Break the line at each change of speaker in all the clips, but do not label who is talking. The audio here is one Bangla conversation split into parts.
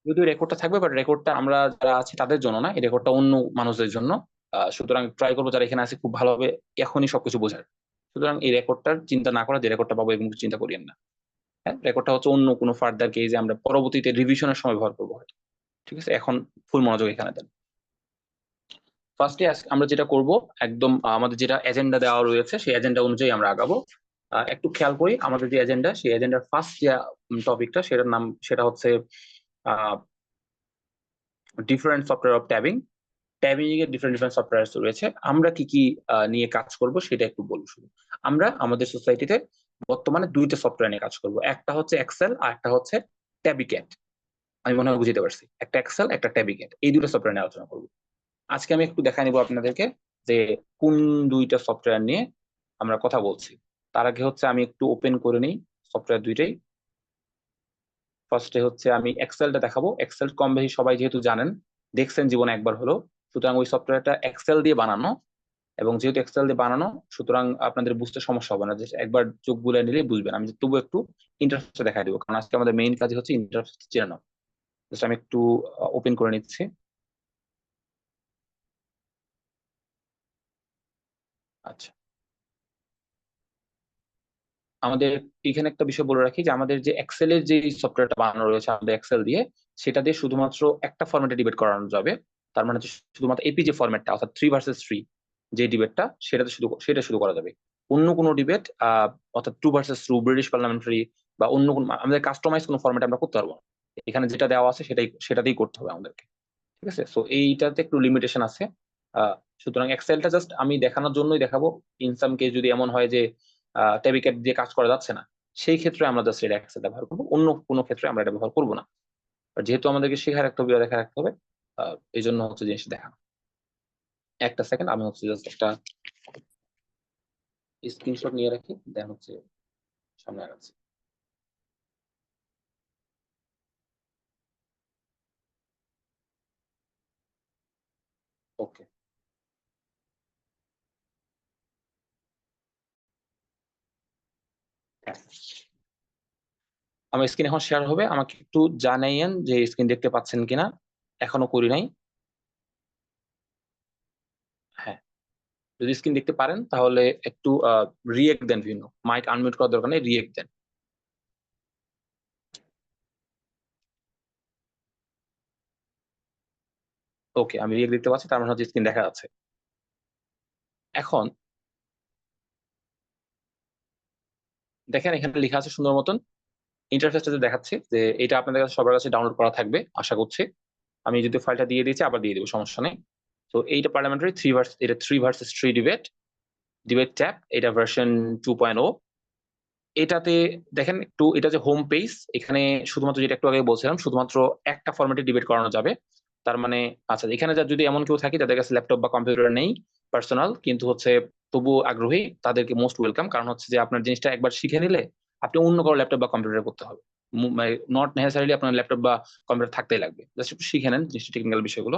যদিও রেকর্ডটা থাকবে, বাট রেকর্ডটা আমরা যারা আছি তাদের জন্য না, এই রেকর্ডটা অন্য মানুষদের জন্য। সুতরাং ট্রাই করবো যারা এখানে আছে খুব ভালোভাবে এখনই সবকিছু বোঝার। সুতরাং এই রেকর্ডটার চিন্তা না করা যে রেকর্ডটা পাবো এরকম কিছু চিন্তা করিয়েন না। হ্যাঁ, রেকর্ডটা হচ্ছে অন্য কোনো ফার্দার কেজে আমরা পরবর্তীতে রিভিশনের সময় ব্যবহার করবো হয়তো। ঠিক আছে, এখন ফুল মনোযোগ এখানে দেন। ফার্স্টে আমরা যেটা করব, একদম আমাদের যেটা এজেন্ডা দেওয়া রয়েছে সেই এজেন্ডা অনুযায়ী আমরা আগাবো। একটু খেয়াল করি আমাদের যে এজেন্ডা, সেই এজেন্ডার ফার্স্ট যে টপিকটা, সেটার নাম সেটা হচ্ছে ডিফারেন্ট সফটওয়্যার অফ ট্যাবিং। ট্যাবিং এর ডিফারেন্ট ডিফারেন্ট সফটওয়্যার রয়েছে, আমরা কি কি নিয়ে কাজ করব সেটা একটু বলবো শুধু। আমরা আমাদের সোসাইটিতে বর্তমানে দুইটা সফটওয়্যার নিয়ে কাজ করব, একটা হচ্ছে এক্সেল আর একটা হচ্ছে ট্যাবিক্যাট। আমি মনে হয় বুঝতে পারছি, একটা এক্সেল একটা ট্যাবিক্যাট, এই দুটো সফটওয়্যার নিয়ে আলোচনা করবো আজকে। আমি একটু দেখা নিব আপনাদেরকে যে কোন দুইটা সফটওয়্যার নিয়ে আমরা কথা বলছি। তার আগে হচ্ছে আমি একটু ওপেন করে নিই সফটওয়্যার দুইটাই। ফার্স্টে হচ্ছে আমি এক্সেলটা দেখাবো। এক্সেল কম বেশি সবাই যেহেতু জানেন, দেখছেন জীবনে একবার হলো, সুতরাং ওই সফটওয়্যারটা এক্সেল দিয়ে বানানো। এবং যেহেতু এক্সেল দিয়ে বানানো, সুতরাং আপনাদের বুঝতে সমস্যা হবে না, যে একবার চোখ বুলে নিলে বুঝবেন। আমি তবু একটু ইন্টারফেসটা দেখা দিব, কারণ আজকে আমাদের মেইন কাজ হচ্ছে ইন্টারফেস চেনানো। জাস্ট আমি একটু ওপেন করে নিচ্ছি। আচ্ছা, আমাদের এখানে একটা বিষয় বলে রাখি যে আমাদের যে এক্সেলের যে সফটওয়্যারটা বানানো রয়েছে আমাদের এক্সেল দিয়ে, সেটা দিয়ে শুধুমাত্র একটা ফরম্যাটে ডিবেট করানো যাবে। তার মানে হচ্ছে শুধুমাত্র এপি যে ফরম্যাটটা, অর্থাৎ 3 ভার্সেস 3 যে ডিবেটটা, সেটা শুধু করা যাবে। অন্য কোনো ডিবেট অর্থাৎ 2 ভার্সেস 2 ব্রিটিশ পার্লামেন্টারি বা অন্য কোনো আমাদের কাস্টমাইজ কোনো ফরম্যাট আমরা করতে পারবো না। এখানে যেটা দেওয়া আছে সেটাতেই করতে হবে আমাদেরকে। ঠিক আছে, সো এইটাতে একটু লিমিটেশন আছে। আহ, সুতরাং এক্সেলটা জাস্ট আমি দেখানোর জন্যই দেখাবো। ইন সাম কেস যদি এমন হয় যে ট্যাবিক্যাট দিয়ে কাজ করা যাচ্ছে না, সেই ক্ষেত্রে আমরা জাস্ট এটা এক্সেল ব্যবহার করবো, অন্য কোনো ক্ষেত্রে আমরা এটা ব্যবহার করবো না। আর যেহেতু আমাদেরকে শেখার একটা হবে, দেখা রাখতে হবে, এই জন্য হচ্ছে জিনিসটা দেখানো। একটা সেকেন্ড, আমি হচ্ছে জাস্ট একটা স্ক্রিনশট নিয়ে রাখি, দেন হচ্ছে সামনে আগাচ্ছি। ওকে, হ্যাঁ, আমার স্ক্রিন এখন শেয়ার হবে, আমাকে একটু জানাইয়েন যে স্ক্রিন দেখতে পাচ্ছেন কিনা। এখনো করি নাই। হ্যাঁ, যদি স্ক্রিন দেখতে পারেন তাহলে একটু রিয়েক্ট দেন, ভিন্ন মাইক আনমিউট করার দরকার নেই, রিয়েক্ট দেন। ওকে, আমি রিয়েক্ট দেখতে পাচ্ছি, তার মানে হচ্ছে স্ক্রিন দেখা যাচ্ছে। এখন দেখেন এখানে লেখা আছে সুন্দর মতন, ইন্টারফেসটাতে দেখাচ্ছি যে এটা আপনাদের কাছে সবার কাছে ডাউনলোড করা থাকবে আশা করছি। আমি যদি ফাইলটা দিয়ে দিচ্ছি, আবার দিয়ে দেবো, সমস্যা নেই। তো এইটা পার্লামেন্টারি এটা 3 ভার্সেস 3 ডিবেট, ডিবেট ট্যাব, এটা ভার্সন 2.0। এটাতে দেখেন একটু, এটা যে হোম পেজ, এখানে শুধুমাত্র যেটা একটু আগে বলছিলাম, শুধুমাত্র একটা ফরম্যাটে ডিবেট করানো যাবে। তার মানে আচ্ছা, এখানে যদি এমন কেউ থাকে যাদের কাছে ল্যাপটপ বা কম্পিউটার নেই, পার্সোনাল কিন্তু হচ্ছে তবু আগ্রহী, তাদেরকে মোস্ট ওয়েলকাম। কারণ হচ্ছে যে আপনার জিনিসটা একবার শিখে নিলে আপনি অন্য কারো ল্যাপটপ বা কম্পিউটার করতে হবে, নট নেসেসারিলি আপনার ল্যাপটপ বা কম্পিউটার থাকতেই লাগবে। জাস্ট একটু শিখে নেন জিনিসটা, টেকনিক্যাল বিষয়গুলো।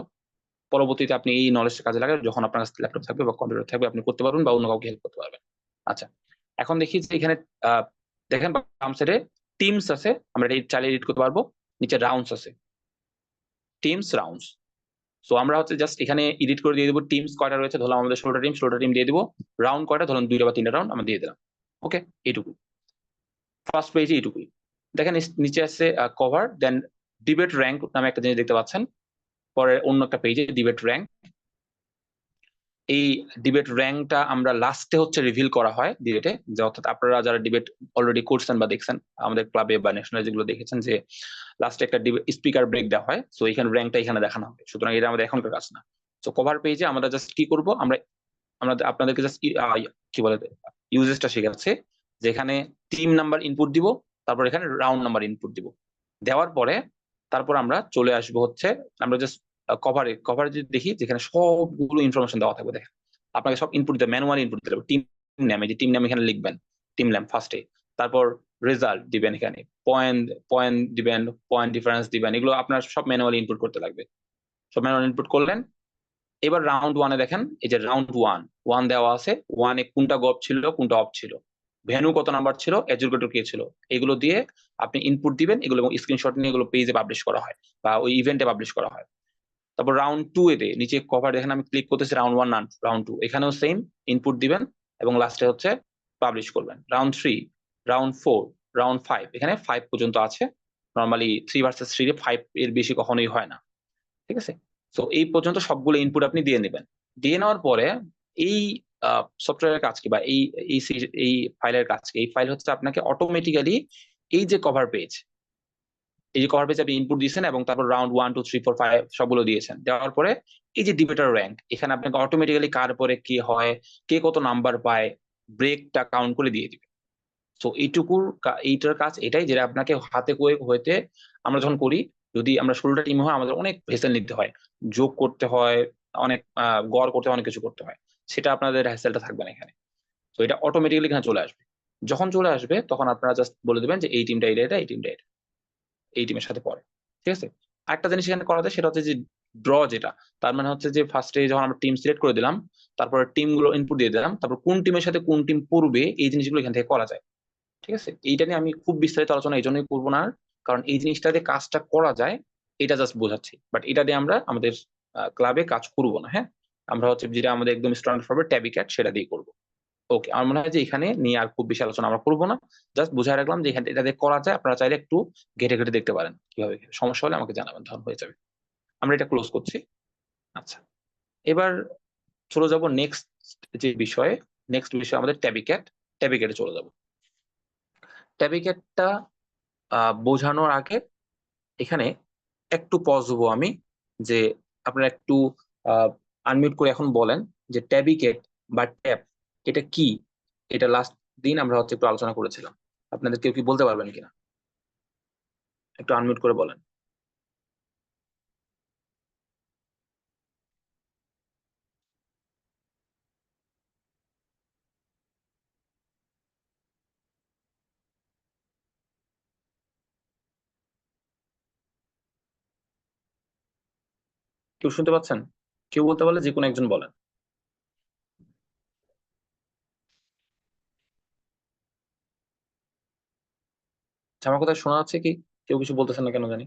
পরবর্তীতে আপনি এই নলেজটা কাজে লাগাবেন, যখন আপনার কাছে ল্যাপটপ থাকবে বা কম্পিউটার থাকবে, আপনি করতে পারবেন বা অন্য কাউকে হেল্প করতে পারবেন। আচ্ছা, এখন দেখি যে এখানে আহ, দেখেন বাম সাইডে টিমস আছে, আমরা এটা চালিয়ে এডিট করতে পারবো। নিচে রাউন্ডস আছে, টিমস রাউন্ডস। সো আমরা হচ্ছে জাস্ট এখানে এডিট করে দিয়ে দিবো টিমস কয়টা রয়েছে, ধরলাম আমাদের 16টা টিম দিয়ে দিব। রাউন্ড কয়টা, ধরুন 2টা বা 3টা রাউন্ড আমরা দিয়ে দিলাম। ওকে, এইটুকু ফার্স্ট পেজে, এইটুকুই। দেখেন নিচে আছে কভার, দেন ডিবেট র্যাঙ্ক নামে একটা জিনিস দেখতে পাচ্ছেন। পরে অন্য একটা পেজে ডিবেট র্যাঙ্ক। এই ডিবেট র্যাঙ্কটা আমরা লাস্টে হচ্ছে রিভিল করা হয় ডিবেটে, যে অর্থাৎ আপনারা যারা ডিবেট অলরেডি করছেন বা দেখছেন আমাদের ক্লাবে বা ন্যাশনাল যেগুলো দেখেছেন, যে লাস্টে একটা স্পিকার ব্রেক দেওয়া হয়, সো এখানে র্যাঙ্কটা এখানে দেখানো হবে। সুতরাং এটা আমাদের এখনকার কাজ না। তো কভার পেজে আমরা জাস্ট কি করব, আমরা আমরা আপনাদেরকে জাস্ট কি বলে ইউজেসটা শেখাচ্ছে, যেখানে টিম নাম্বার ইনপুট দিব, তারপর এখানে রাউন্ড নাম্বার ইনপুট দিব। দেওয়ার পরে তারপর আমরা চলে আসবো হচ্ছে, আমরা জাস্ট কভারে যদি দেখি, যেখানে সবগুলো ইনফরমেশন দেওয়া থাকবে। দেখেন আপনাকে সব ইনপুট দিতে, ম্যানুয়ালি ইনপুট দিতে হবে। টিম নেম, এই যে টিম নেম এখানে লিখবেন, টিম নেম ফার্স্টে। তারপর রেজাল্ট দিবেন, এখানে পয়েন্ট পয়েন্ট দিবেন, পয়েন্ট ডিফারেন্স দিবেন, এগুলো আপনার সব ম্যানুয়ালি ইনপুট করতে লাগবে। সব ম্যানুয়ালি ইনপুট করলেন। এবার রাউন্ড ওয়ানে দেখেন, এই যে রাউন্ড ওয়ান ওয়ান দেওয়া আছে, ওয়ানে কোনটা গভ ছিল কোনটা অফ ছিল। ভেন্যু কত নাম্বার ছিল, এডজুকেটর কে ছিল, এগুলো দিয়ে আপনি ইনপুট দিবেন এগুলো, এবং স্ক্রিনশট নিয়ে এগুলো পেজে পাবলিশ করা হয় বা ওই ইভেন্টে পাবলিশ করা হয়। তারপর রাউন্ড 2 এতে নিচে কভার দেখেন আমি ক্লিক করতেছি, রাউন্ড 1 না রাউন্ড 2, এখানেও সেম ইনপুট দিবেন এবং লাস্টে হচ্ছে পাবলিশ করবেন। রাউন্ড 3, রাউন্ড 4, রাউন্ড 5, এখানে 5 পর্যন্ত আছে। নর্মালি 3 ভার্সেস 3 এ 5 এর বেশি কখনোই হয় না, ঠিক আছে। তো এই পর্যন্ত সবগুলো ইনপুট আপনি দিয়ে নেবেন। দিয়ে নেওয়ার পরে এই সফটওয়্যারের কাজ কি, বা এই ফাইলের কাজ কি, এই ফাইল হচ্ছে আপনাকে অটোমেটিক্যালি এই যে কভার পেজ, এই যে কভার পেজ আপনি ইনপুট দিয়েছেন এবং তারপর রাউন্ড 1 2 3 4 5 সবগুলো দিয়েছেন, দেওয়ার পরে এই যে ডিবেটার র্যাঙ্ক, এখানে আপনাকে অটোমেটিক্যালি কার পরে কি হয়, কে কত নাম্বার পায়, ব্রেকটা কাউন্ট করে দিয়ে দিবে। তো এইটার কাজ এটাই, যেটা আপনাকে হাতে করে হইতে আমরা যখন করি, যদি আমরা 16টা টিম হয় আমাদের অনেক ভেসেল নিতে হয়, যোগ করতে হয়, অনেক গড় করতে হয়, অনেক কিছু করতে হয়, সেটা আপনাদের হ্যাসেলটা থাকবে না এখানে। তো এটা অটোমেটিক্যালি এখানে চলে আসবে। যখন চলে আসবে তখন আপনারা জাস্ট বলে দেবেন যে এই টিমটা এটা, এই টিমটা এটা, এই টিমের সাথে পড়ে, ঠিক আছে। একটা জিনিস এখানে করা যায় সেটা হচ্ছে যে ড্র, যেটা তার মানে হচ্ছে যে ফার্স্টে যখন আমরা টিম সিলেক্ট করে দিলাম, তারপরে টিম গুলো ইনপুট দিয়ে দিলাম, তারপর কোন টিমের সাথে কোন টিম পড়বে এই জিনিসগুলো এখান থেকে করা যায়, ঠিক আছে। এইটা নিয়ে আমি খুব বিস্তারিত আলোচনা এই জন্যই করবো না, কারণ এই জিনিসটা দিয়ে কাজটা করা যায় এটা জাস্ট বোঝাচ্ছি, বাট এটা দিয়ে আমরা আমাদের ক্লাবে কাজ করবো না, হ্যাঁ। আমরা হচ্ছে যেটা আমাদের একদম স্ট্যান্ডার্ড ফরম্যাট ট্যাবি ক্যাট সেটা দিয়ে করবো। ওকে, আমার মনে হয় যে এখানে নিয়ে আর খুব বেশি আলোচনা আমরা করবো না, জাস্ট বুঝাই রাখলাম যে এখানে এটা দিয়ে করা যায়, আপনারা চাইলে একটু ঘেটে ঘেটে দেখতে পারেন কিভাবে, সমস্যা হলে আমাকে জানাবেন, তখন হয়ে যাবে। আমরা এটা ক্লোজ করছি। আচ্ছা, এবার চলে যাব নেক্সট যে বিষয়ে। নেক্সট বিষয় আমাদের ট্যাবি ক্যাট। ট্যাবি ক্যাটে চলে যাব। ট্যাবি ক্যাটটা বোঝানোর আগে এখানে একটু পজ দেবো আমি, যে আপনারা একটু আনমিউট করে এখন বলেন যে ট্যাবিকেট বা ট্যাব এটা কি। এটা লাস্ট দিন আমরা হচ্ছে একটু আলোচনা করেছিলাম, আপনাদের কেউ কি বলতে পারবেন কিনা, একটু আনমিউট করে বলেন। কেউ শুনতে পাচ্ছেন? কেউ বলতে পারলে যে কোনো একজন বলেন। আচ্ছা, আমার কথা শোনা যাচ্ছে কি? কেউ কিছু বলতেছেন না কেন জানি।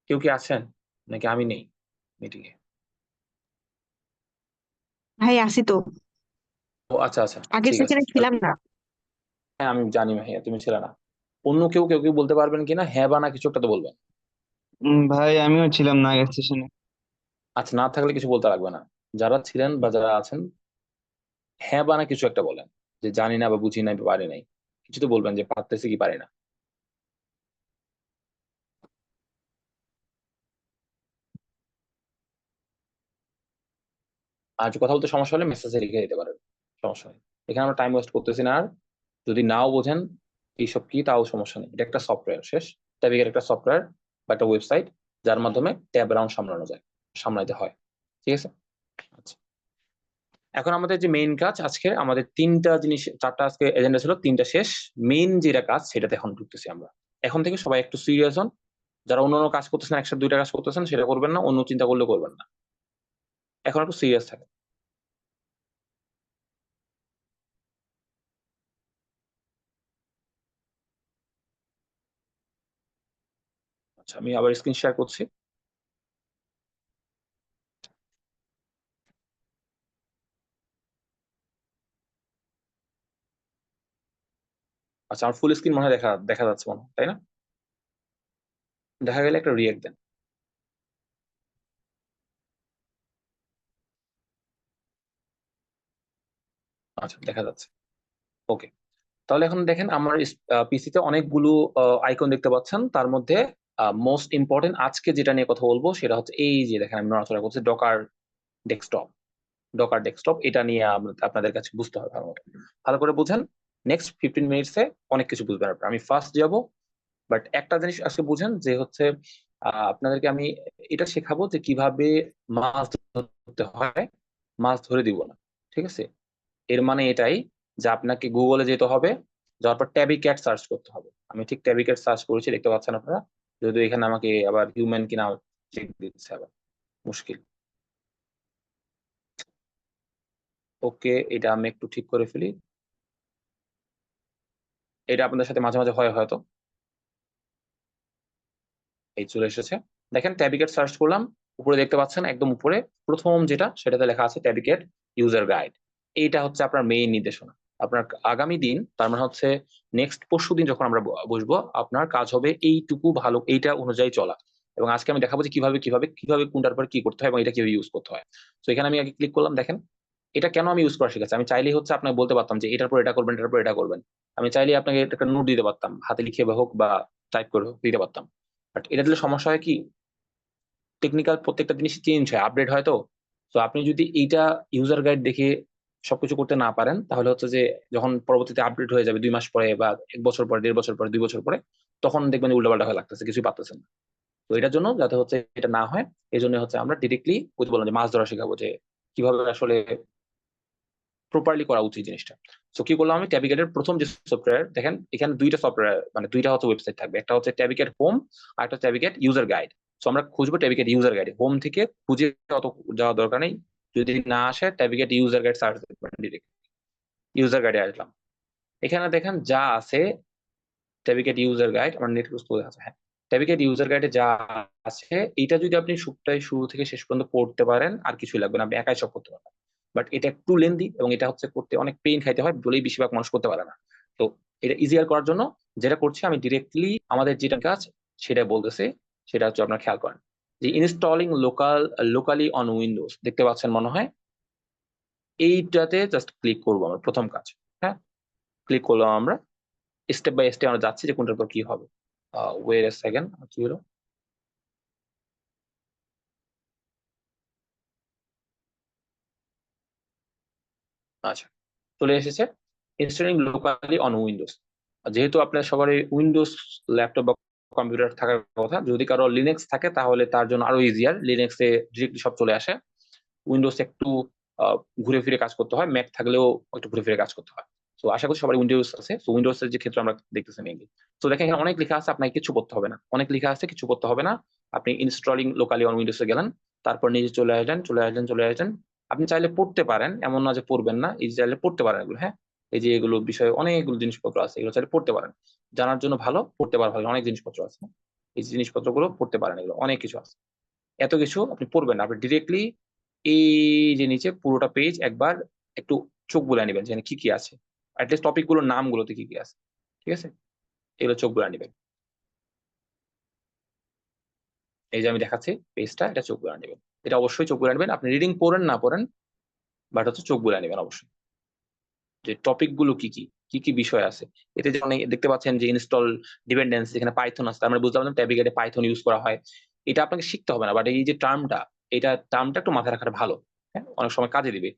কেউ কি আছেন নাকি আমি নেই মিটিং এ?
ভাই আসি তো।
ও আচ্ছা আচ্ছা,
আগের
ঠিক আছে
সেশনে ছিলাম না।
হ্যাঁ আমি জানি ভাইয়া তুমি ছিলে না। অন্য কেউ কেউ কেউ বলতে পারবেন কিনা, হ্যাঁ বা না কিছু একটা তো বলবেন।
ভাই আমিও ছিলাম না আগের সেশনে।
আচ্ছা, না থাকলে কিছু বলতে লাগবে না। যারা ছিলেন বা যারা আছেন, হ্যাঁ বা না কিছু একটা বলেন, যে জানি না বা বুঝি নাই বা পারি নাই, কিছু তো বলবেন যে পারতেছি কি পারি না। আর যদি কথা বলতে সমস্যা হলে মেসেজে লিখে দিতে পারেন, সমস্যা নেই। এখানে আমরা টাইম ওয়েস্ট করতেছি না আর। যদি নাও বোঝেন এইসব কি, তাও সমস্যা নেই, এটা একটা সফটওয়্যার শেষ। ট্যাবিকের একটা সফটওয়্যার বা একটা ওয়েবসাইট, যার মাধ্যমে ট্যাব অ্যারাউন্ড সামলানো যায়, সামলাইতে হয়, ঠিক আছে। আচ্ছা, এখন আমাদের যে মেইন কাজ, আজকে আমাদের তিনটা জিনিস, চারটা আজকে এজেন্ডা ছিল, তিনটা শেষ। মেইন যেটা কাজ সেটাতে এখন ঢুকতেছি আমরা। এখন থেকে সবাই একটু সিরিয়াস হন। যারা অন্য অন্য কাজ করতেছেন, একসাথে দুইটা কাজ করতেছেন, সেটা করবেন না, অন্য চিন্তা করলে করবেন না। এখন একটু সিরিয়াস থাকে। আচ্ছা, আমি আবার স্ক্রিন শেয়ার করছি। আচ্ছা, আমার ফুল স্ক্রিন মনে হয় দেখা দেখা যাচ্ছে মনে হয়, তাই না? দেখা গেলে একটা রিয়েক্ট দেন। আচ্ছা, দেখা যাচ্ছে। ওকে, তাহলে এখন দেখেন আমার পিসিতে অনেকগুলো আইকন দেখতে পাচ্ছেন, তার মধ্যে মোস্ট ইম্পর্টেন্ট আজকে যেটা নিয়ে কথা বলবো সেটা হচ্ছে এই যে দেখেন আমি নড়াচড়া করছি, ডকার ডেস্কটপ। ডকার ডেস্কটপ এটা নিয়ে আপনাদের কাছে বুঝতে হবে ভালো মতো। ভালো করে বুঝেন। নেক্সট 15 মিনিটসে অনেক কিছু বুঝবেন আপনারা। আমি ফার্স্ট যাব, বাট একটা জিনিস আজকে বুঝেন যে হচ্ছে আপনাদেরকে আমি এটা শেখাবো যে কিভাবে মাছ ধরতে হয়, মাছ ধরে দিব না, ঠিক আছে। এর মানে এটাই যে আপনাকে গুগলে যেতে হবে, যাওয়ার পর ট্যাবি ক্যাট সার্চ করতে হবে। আমি ঠিক ট্যাবি ক্যাট সার্চ করেছি, দেখতে পাচ্ছেন আপনারা। যদি এখানে আমাকে আবার হিউম্যান কিনা চেক দিচ্ছে, আবার মুশকিল। ওকে, এটা আমি একটু ঠিক করে ফেলি। এটা আপনাদের সাথে মাঝে মাঝে হয় হয়তো। এই চলে এসেছে। দেখেন ট্যাবিকেট সার্চ করলাম, উপরে দেখতে পাচ্ছেন একদম উপরে প্রথম যেটা সেটাতে লেখা আছে ট্যাবিকেট ইউজার গাইড। এইটা হচ্ছে আপনার মেইন নির্দেশনা। আপনার আগামী দিন, তার মানে হচ্ছে নেক্সট পরশু দিন যখন আমরা বসবো, আপনার কাজ হবে এইটুকু ভালো, এইটা অনুযায়ী চলা। এবং আজকে আমি দেখাবো যে কিভাবে কিভাবে কিভাবে কোনটার পর কি করতে হয় এবং এটা কিভাবে ইউজ করতে হয়। তো এখানে আমি আগে ক্লিক করলাম। দেখেন এটা কেন আমি ইউজ করা শিখেছি। আমি চাইলেই হচ্ছে আপনাকে বলতে পারতাম যে এটার পর এটা করবেন, এটার পর এটা করবেন। আমি চাইলেই আপনাকে একটা নোট দিতে পারতাম, হাতে লিখে হোক বা টাইপ করে হোক দিতে পারতাম। বাট এটা দিলে সমস্যা হয় কি, টেকনিক্যাল প্রত্যেকটা জিনিস চেঞ্জ হয়, আপডেট হয়। তো তো আপনি যদি এইটা ইউজার গাইড দেখে সবকিছু করতে না পারেন, তাহলে হচ্ছে যে যখন পরবর্তীতে আপডেট হয়ে যাবে 2 মাস পরে বা 1 বছর পরে, 1.5 বছর পরে, 2 বছর পরে, তখন দেখবেন যে উল্টাপাল্টা হয়ে লাগতেছে, কিছুই পারতেছেন না। তো এটার জন্য যাতে হচ্ছে এটা না হয়, এই জন্য হচ্ছে আমরা ডিরেক্টলি বললাম যে মাছ ধরা শেখাবো, যে কিভাবে আসলে প্রপারলি করা উচিত জিনিসটা। তো কি করলাম, আমি ট্যাবিকেটের প্রথম যে সফটওয়্যার, দেখেন এখানে দুইটা সফটওয়্যার, মানে দুইটা হচ্ছে ওয়েবসাইট থাকবে, একটা হচ্ছে ট্যাবিকেট হোম আর একটা ট্যাবিকেট ইউজার গাইড। তো আমরা খুঁজবো ট্যাবিকেট ইউজার গাইড। হোম থেকে খুঁজে অত যাওয়ার দরকার নেই, যদি না আসে ট্যাবিকেট ইউজার গাইড সার্চ করবেন, ডিরেক্ট ইউজার গাইডে আসলাম। এখানে দেখেন যা আছে ট্যাবিকেট ইউজার গাইড, আমার নেট ক্লোজ আছে, হ্যাঁ। ট্যাবিকেট ইউজার গাইডে যা আছে, এটা যদি আপনি শুরু থেকে শেষ পর্যন্ত পড়তে পারেন, আর কিছুই লাগবে না, আপনি একাই সব করতে পারবেন। বাট এটা একটু লেন্দি এবং এটা হচ্ছে করতে অনেক পেইন খাইতে হয় বলেই বেশিরভাগ মানুষ করতে পারে না। তো এটা ইজিয়ার করার জন্য যেটা করছি, আমি ডিরেক্টলি আমাদের যেটা কাজ সেটা বলতেছে। সেটা হচ্ছে আপনার খেয়াল করেন যে ইনস্টলিং লোকালি অন উইন্ডোজ, দেখতে পাচ্ছেন মনে হয়। এইটাতে জাস্ট ক্লিক করবো আমরা, প্রথম কাজ। হ্যাঁ, ক্লিক করলাম আমরা, স্টেপ বাই স্টেপ আমরা যাচ্ছি যে কোনটার পর কি হবে। ওয়েট এ সেকেন্ড, কি হলো? আচ্ছা, চলে এসেছে ইনস্টলিং লোকালি অন উইন্ডোজ। যেহেতু আপনার সবারই উইন্ডোজ ল্যাপটপ বা কম্পিউটার থাকার কথা, যদি কারো লিনাক্স থাকে তাহলে তার জন্য আরো ইজিয়ার, লিনাক্সে ডিরেক্টলি সব চলে আসে। উইন্ডোজ একটু ঘুরে ফিরে কাজ করতে হয়, ম্যাক থাকলেও একটু ঘুরে ফিরে কাজ করতে হয়। তো আশা করি সবার উইন্ডোজ আছে। তো উইন্ডোজ এর যে ক্ষেত্রে আমরা দেখতেছি মেইনলি। তো দেখেন এখানে অনেক লেখা আছে, আপনাকে কিছু করতে হবে না, অনেক লেখা আছে, কিছু করতে হবে না। আপনি ইনস্টলিং লোকালি অন উইন্ডোজে গেলেন, তারপর নিজে চলে আসলেন, চলে আসলেন, চলে আসলেন। আপনি চাইলে পড়তে পারেন, এমন না যে পড়বেন না, এই যে চাইলে পড়তে পারেন এগুলো, হ্যাঁ। এই যে এগুলো বিষয়ে অনেকগুলো জিনিসপত্র আছে, এগুলো চাইলে পড়তে পারেন। জানার জন্য ভালো, পড়তে পারেন ভালো, অনেক জিনিসপত্র আছে। এই জিনিসপত্রগুলো পড়তে পারেন, এগুলো অনেক কিছু আছে। এত কিছু আপনি পড়বেন না, আপনি ডিরেক্টলি এই যে নিচে পুরোটা পেজ একবার একটু চোখ বুলায় নেবেন, যে কি কি আছে, অ্যাটলিস্ট টপিক গুলোর নামগুলোতে কি কি আছে, ঠিক আছে, এগুলো চোখ বুলায় নেবেন। এই যে আমি দেখাচ্ছি পেজটা, এটা চোখ বুলায় নেবেন। এটা অবশ্যই চোখ বুলায় নেবেন, আপনি রিডিং পড়েন না পড়েন, বাট হচ্ছে চোখ বুলায় নেবেন অবশ্যই, যে টপিক গুলো কি কি, কি কি বিষয় আছে। এতে যেমন এই দেখতে পাচ্ছেন যে ইনস্টল ডিপেন্ডেন্সি, এখানে পাইথন আছে, আমরা বুঝলাম ট্যাবিকেটে পাইথন ইউজ করা হয়। এটা আপনাকে শিখতে হবে না, বাট এই যে টার্মটা, এটা টার্মটা একটু মাথায় রাখাটা ভালো, হ্যাঁ, অনেক সময় কাজে দিবে।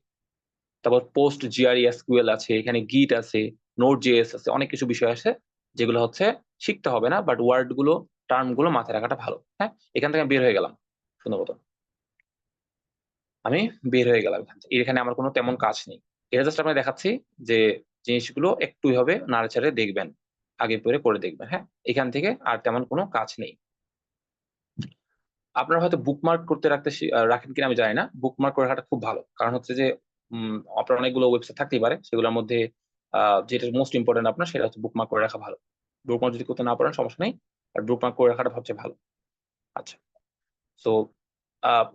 তারপর পোস্ট জিআরই এসকিউএল আছে, এখানে গিট আছে, নোড জেএস আছে, অনেক কিছু বিষয় আছে যেগুলো হচ্ছে শিখতে হবে না, বাট ওয়ার্ড গুলো, টার্ম গুলো মাথায় রাখাটা ভালো, হ্যাঁ। এখান থেকে আমি বের হয়ে গেলাম সুন্দর মতো, আমি বের হয়ে গেলাম এখান থেকে। এখানে আমার কোনো তেমন কাজ নেই। এটা জাস্ট আপনাকে দেখাচ্ছি যে জিনিসগুলো একটু হবে নাড়াচাড়ে দেখবেন, আগে পরে করে দেখবেন, হ্যাঁ। এখান থেকে আর তেমন কোনো কাজ নেই। আপনারা হয়তো বুকমার্ক করতে রাখেন কিনা আমি জানি না। বুকমার্ক করে রাখাটা খুব ভালো, কারণ হচ্ছে যে আপনার অনেকগুলো ওয়েবসাইট থাকতেই পারে, সেগুলোর মধ্যে যেটা মোস্ট ইম্পর্টেন্ট আপনার, সেটা হচ্ছে বুকমার্ক করে রাখা ভালো। বুকমার্ক যদি করতে না পারেন সমস্যা নেই, আর বুকমার্ক করে রাখাটা সবচেয়ে ভালো। আচ্ছা, তো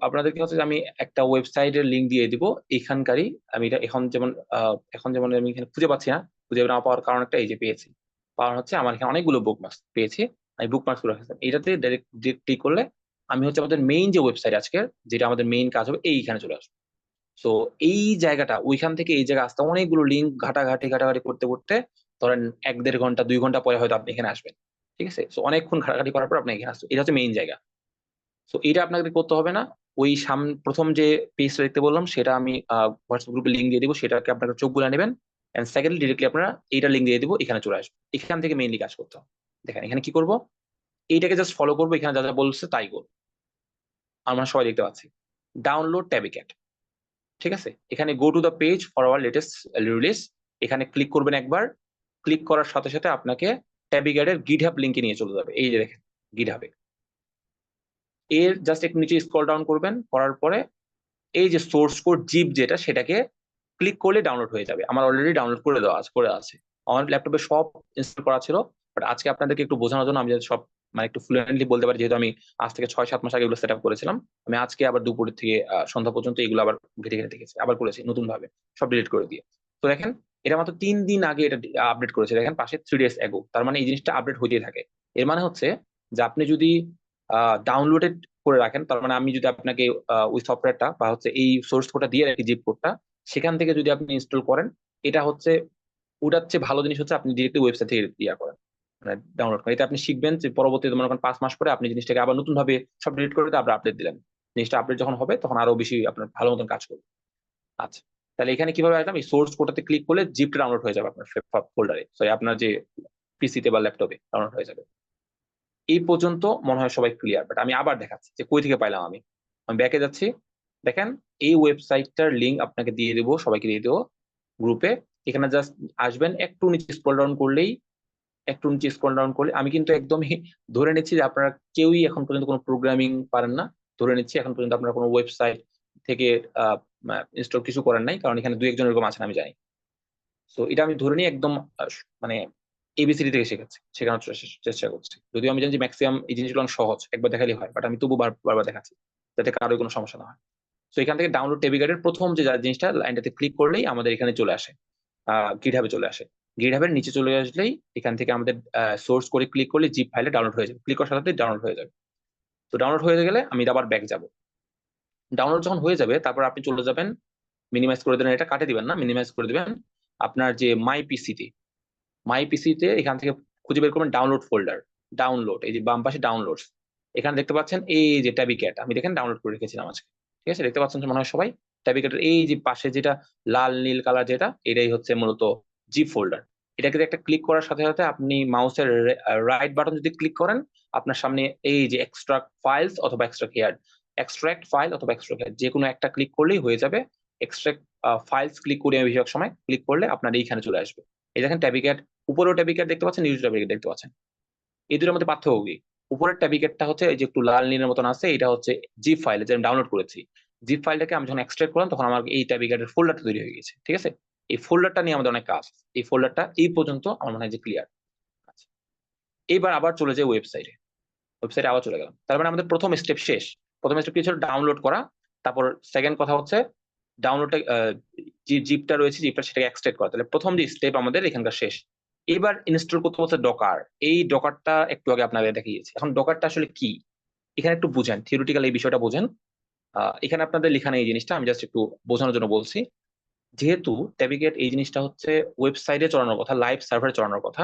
আপনাদেরকে হচ্ছে যে আমি একটা ওয়েবসাইটের লিংক দিয়ে দিব এখানকারই। আমি এটা এখন যেমন আমি এখানে খুঁজে পাচ্ছি না, খুঁজে না পাওয়ার কারণ একটা, এই যে পেয়েছি। কারণ হচ্ছে আমার এখানে অনেকগুলো বুকমার্কস পেয়েছি, আমি বুকমার্কস করে রাখছি। এটাতে ডাইরেক্ট ক্লিক করলে আমি হচ্ছে আমাদের মেইন যে ওয়েবসাইট আজকের, যেটা আমাদের মেইন কাজ হবে, এইখানে চলে আসবে। তো এই জায়গাটা, ওইখান থেকে এই জায়গা আসতে অনেকগুলো লিঙ্ক ঘাটাঘাটি করতে করতে ধরেন 1-1.5 ঘন্টা 2 ঘন্টা পরে হয়তো আপনি এখানে আসবেন, ঠিক আছে। তো অনেকক্ষণ ঘাটাঘাটি করার পর আপনি এখানে আসবেন, এটা হচ্ছে মেইন জায়গা। তো এটা আপনাকে করতে হবে না। ওই প্রথম যে পেজটা দেখতে বললাম, সেটা আমি হোয়াটসঅ্যাপ গ্রুপে লিঙ্ক দিয়ে দিব, সেটাকে আপনারা চোখ বুলে নেবেন। এন্ড সেকেন্ডলি ডিরেক্টলি আপনারা এইটা লিঙ্ক দিয়ে দিব, এখানে চলে আসবে। এখান থেকে মেইনলি কাজ করতে হবে। দেখেন এখানে কি করব, এইটাকে জাস্ট ফলো করবো, এখানে যা যা বলছে তাই করবো। আমরা সবাই দেখতে পাচ্ছি ডাউনলোড ট্যাবিকেট, ঠিক আছে। এখানে go to the page for our latest release, এখানে ক্লিক করবেন একবার। ক্লিক করার সাথে সাথে আপনাকে ট্যাবিকেটের গিটহাব লিঙ্কে নিয়ে চলে যাবে। এই যে দেখেন গিটহাবে। এর জাস্ট একটু নিচে স্ক্রল ডাউন করবেন, করার পরে এই যে সোর্স কোড জিপ যেটা, সেটাকে ক্লিক করলে ডাউনলোড হয়ে যাবে। আমার অলরেডি ডাউনলোড করে আছে। আমার ল্যাপটপে সব ইনস্টল করা ছিল, বাট আজকে আপনাদেরকে একটু বোঝানোর জন্য আমি যাতে সব মানে একটু ফ্লুয়েন্টলি বলতে পারি, যেহেতু আমি আজ থেকে 6-7 মাস আগে এগুলো সেট আপ করেছিলাম। আমি আজকে আবার দুপুরের থেকে সন্ধ্যা পর্যন্ত এগুলো আবার ঘেটে ঘেটে দেখেছি, আবার করেছি নতুন ভাবে, সব ডিলিট করে দিয়ে। তো দেখেন, এটা মাত্র 3 দিন আগে এটা আপডেট করেছে, দেখেন পাশে 3 days ago। তার মানে এই জিনিসটা আপডেট হতেই থাকে। এর মানে হচ্ছে যে আপনি যদি ডাউনলোডেড করে রাখেন, তার মানে আমি যদি আপনাকে ওই সফটওয়্যারটা বা হচ্ছে এই সোর্স কোডটা দিয়ে রাখি, জিপ কোডটা, সেখান থেকে যদি আপনি ইনস্টল করেন, এটা হচ্ছে ওটার চেয়ে ভালো জিনিস হচ্ছে আপনি ডিরেক্টলি ওয়েবসাইট থেকে ইয়া করেন, মানে ডাউনলোড করেন। এটা আপনি শিখবেন যে পরবর্তীতে মনে করেন 5 মাস পরে আপনি জিনিসটাকে আবার নতুন ভাবে সব ডিলিট করে দিয়ে আবার আপডেট দিলেন, জিনিসটা আপডেট যখন হবে তখন আরো বেশি আপনার ভালো মতন কাজ করবে। আচ্ছা, তাহলে এখানে কিভাবে আসলাম, এই সোর্স কোডটাতে ক্লিক করলে জিপটা ডাউনলোড হয়ে যাবে আপনার ফোল্ডারে, সরি আপনার যে পিসিতে বা ল্যাপটপে ডাউনলোড হয়ে যাবে। এই পর্যন্ত মনে হয় সবাই ক্লিয়ার, বাট আমি আবার দেখাচ্ছি যে কই থেকে পাইলাম। আমি আমি ব্যাকে যাচ্ছি, দেখেন এই ওয়েবসাইটটার লিঙ্ক আপনাকে দিয়ে দেবো, সবাইকে দিয়ে দেবো গ্রুপে। এখানে জাস্ট আসবেন, একটু নিচে স্ক্রল ডাউন করলেই, একটু নিচে স্ক্রল ডাউন করলে, আমি কিন্তু একদমই ধরে নিচ্ছি যে আপনারা কেউই এখন পর্যন্ত কোনো প্রোগ্রামিং পারেন না। ধরে নিচ্ছি এখন পর্যন্ত আপনারা কোনো ওয়েবসাইট থেকে ইনস্টল কিছু করেন নাই, কারণ এখানে 2-1 জন এরকম আছেন আমি জানি। তো এটা আমি ধরে নিই একদম মানে এবিসিডি থেকে শেখানোর চেষ্টা করছি, যদিও আমি জানি যে ম্যাক্সিমাম এই জিনিসগুলো অনেক সহজ, একবার দেখালেই হয়, বাট আমি তবু বারবার দেখাচ্ছি যাতে কারোর কোনো সমস্যা না হয়। তো এখান থেকে ডাউনলোড টেবিগার্ডের প্রথম যে জিনিসটা, লাইনটাতে ক্লিক করলেই আমাদের এখানে চলে আসে, গিটহাবে চলে আসে। গিটহাবের নিচে চলে আসলেই এখান থেকে আমাদের সোর্স করে ক্লিক করলে জিপ ফাইলে ডাউনলোড হয়ে যাবে, ক্লিক করার সাথে সাথে ডাউনলোড হয়ে যাবে। তো ডাউনলোড হয়ে গেলে আমি আবার ব্যাক যাব। ডাউনলোড যখন হয়ে যাবে তারপর আপনি চলে যাবেন, মিনিমাইজ করে দেবেন, এটা কাটে দিবেন না, মিনিমাইজ করে দিবেন আপনার যে মাই পিসিতে। এখান থেকে খুঁজে বের করবেন ডাউনলোড ফোল্ডার, ডাউনলোড, এই যে বাম পাশে ডাউনলোডস, এখানে দেখতে পাচ্ছেন এই যে ট্যাবিক্যাট, আমি দেখেন ডাউনলোড করে রেখেছিলাম আজকে। ঠিক আছে, দেখতে পাচ্ছেন মনে হয় সবাই। ট্যাবিক্যাটের এই যে পাশে যেটা লাল নীল কালার, যেটা এটাই হচ্ছে মূলত জিপ ফোল্ডার। এটাকে একটা ক্লিক করার সাথে সাথে আপনি মাউসের রাইট বাটন যদি ক্লিক করেন, আপনার সামনে এই যে এক্সট্রাক্ট ফাইলস অথবা এক্সট্রাক্ট ফাইল অথবা এক্সট্রাক্ট হেয়ার, যে কোনো একটা ক্লিক করলেই হয়ে যাবে। এক্সট্রাক্ট ফাইলস ক্লিক করি আমি বেশিরভাগ সময়, ক্লিক করলে আপনার এইখানে চলে আসবে। এই দেখেন ট্যাবিক্যাট, উপরেও ট্যাবিক্যাট দেখতে পাচ্ছেন, নিচেও ট্যাবিক্যাট দেখতে পাচ্ছেন। এই দুটোর মধ্যে পার্থক্য কি? উপরের ট্যাবিক্যাটটা হচ্ছে এই যে একটু লাল নীলের মতন আছে, এটা হচ্ছে জিপ ফাইল যে আমি ডাউনলোড করেছি। জিপ ফাইলটাকে আমি যখন এক্সট্রাক্ট করলাম তখন আমার এই ট্যাবিক্যাটের ফোল্ডারটা তৈরি হয়ে গেছে। ঠিক আছে, এই ফোল্ডারটা নিয়ে আমাদের অনেক কাজ। এই ফোল্ডারটা এই পর্যন্ত আমার মনে হয় যে ক্লিয়ার। আচ্ছা, এইবার আবার চলে যাই ওয়েবসাইটে আবার চলে গেলাম। তার মানে আমাদের প্রথম স্টেপ শেষ। প্রথম স্টেপ কি ছিল? ডাউনলোড করা। তারপর সেকেন্ড কথা হচ্ছে ডাউনলোডটা, জিপটা রয়েছে, জিপটা সেটাকে এক্সট্রাক্ট করা। তাহলে প্রথম যে স্টেপ আমাদের এখানকার শেষ। এবার ইনস্টল করতে হচ্ছে ডকার। এই ডকারটা একটু আগে আপনাদের দেখিয়েছি। এখন ডকারটা আসলে কি, এখানে একটু বুঝেন, থিওরিটিক্যাল এই বিষয়টা বুঝেন। এখানে আপনাদের লেখা নেই এই জিনিসটা, আমি জাস্ট একটু বোঝানোর জন্য বলছি। যেহেতু ট্যাবিগেট এই জিনিসটা হচ্ছে ওয়েবসাইটে চলানোর কথা, লাইভ সার্ভারে চলানোর কথা,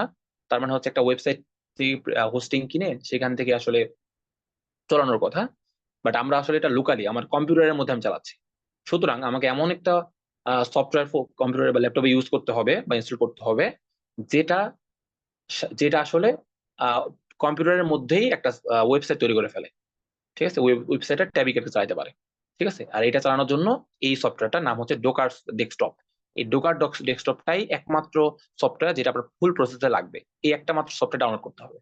তার মানে হচ্ছে একটা ওয়েবসাইট হোস্টিং কিনে সেখান থেকে আসলে চলানোর কথা। বাট আমরা আসলে এটা লোকালি আমার কম্পিউটারের মধ্যে আমি চালাচ্ছি। সুতরাং আমাকে এমন একটা সফটওয়্যার কম্পিউটারে বা ল্যাপটপে ইউজ করতে হবে বা ইনস্টল করতে হবে, যেটা যেটা আসলে কম্পিউটারের মধ্যেই একটা ওয়েবসাইট তৈরি করে ফেলে। ঠিক আছে, ওয়েবসাইটটা ট্যাবিকেটে চালাতে পারে। ঠিক আছে, আর এটা চালানোর জন্য এই সফটওয়্যারটার নাম হচ্ছে ডোকার ডেস্কটপ। এই ডোকার ডেস্কটপটাই একমাত্র সফটওয়্যার যেটা আপনার ফুল প্রসেসে লাগবে। এই একটা মাত্র সফটওয়্যার ডাউনলোড করতে হবে।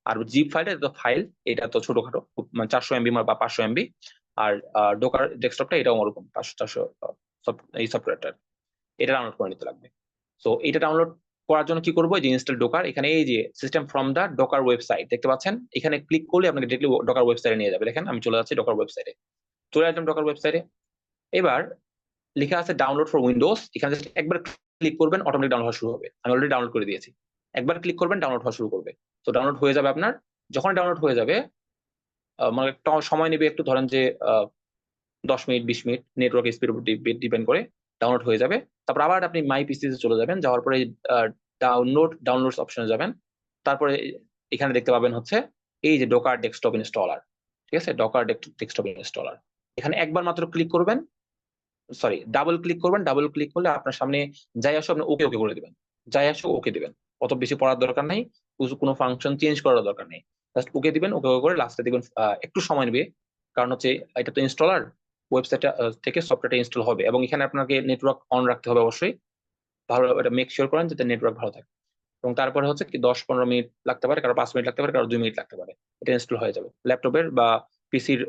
আর জিপ ফাইলটা তো ফাইল, এটা তো ছোটখাটো, মানে 400 MB বা 500 MB। আর ডোকার ডেস্কটপটা এটাও ওরকম 500-400, এই সফটওয়্যারটা এটা ডাউনলোড করে নিতে লাগবে। সো এটা ডাউনলোড করার জন্য কি করবো, যে ইনস্টল ডোকার, এখানে এই যে সিস্টেম ফ্রম দা ডোকার ওয়েবসাইট দেখতে পাচ্ছেন, এখানে ক্লিক করলে আপনাকে ডিরেক্টলি ডোকার ওয়েবসাইটে নিয়ে যাবে। দেখেন আমি চলে যাচ্ছি ডোকার ওয়েবসাইটে, চলে আসলাম ডোকার ওয়েবসাইটে। এবার লেখা আছে ডাউনলোড ফর উইন্ডোজ, এখানে জাস্ট একবার ক্লিক করবেন, অটোমেটিক ডাউনলোড হওয়া শুরু হবে। আমি অলরেডি ডাউনলোড করে দিয়েছি। একবার ক্লিক করবেন, ডাউনলোড হওয়া শুরু করবে। তো ডাউনলোড হয়ে যাবে আপনার। যখন ডাউনলোড হয়ে যাবে, মানে একটা সময় নেবে একটু, ধরেন যে 10 মিনিট 20 মিনিট, নেটওয়ার্ক স্পিড উপর ডিপেন্ড করে ডাউনলোড হয়ে যাবে। তারপর আবার আপনি মাই পিসিতে চলে যাবেন, যাওয়ার পরে ডাউনলোডস অপশনে যাবেন। তারপরে এখানে দেখতে পাবেন হচ্ছে এই যে ডোকার ডেস্কটপ ইনস্টলার। ঠিক আছে, ডোকার ডেস্কটপ ইনস্টলার, এখানে একবার মাত্র ক্লিক করবেন, সরি ডাবল ক্লিক করবেন। ডাবল ক্লিক করলে আপনার সামনে যাই আসো আপনি ওকে ওকে করে দিবেন, যাই আসো ওকে দিবেন। অত বেশি পড়ার দরকার নাই, কোনো ফাংশন চেঞ্জ করার দরকার নেই। জাস্ট ওকে দিবেন, ওকে ওকে করে লাস্টে দিবেন। একটু সময় নেবে, কারণ হচ্ছে এটা তো ইনস্টলার, ওয়েবসাইট থেকে সফটওয়্যারটা ইনস্টল হবে, এবং এখানে আপনাকে নেটওয়ার্ক অন রাখতে হবে অবশ্যই। ভালো এটা মেক শিওর করেন যাতে নেটওয়ার্ক ভালো থাকে। এবং তারপরে হচ্ছে কি 10-15 মিনিট লাগতে পারে, কারো 5 মিনিট লাগতে পারে, কারো 2 মিনিট লাগতে পারে, এটা ইনস্টল হয়ে যাবে। ল্যাপটপের বা পিসির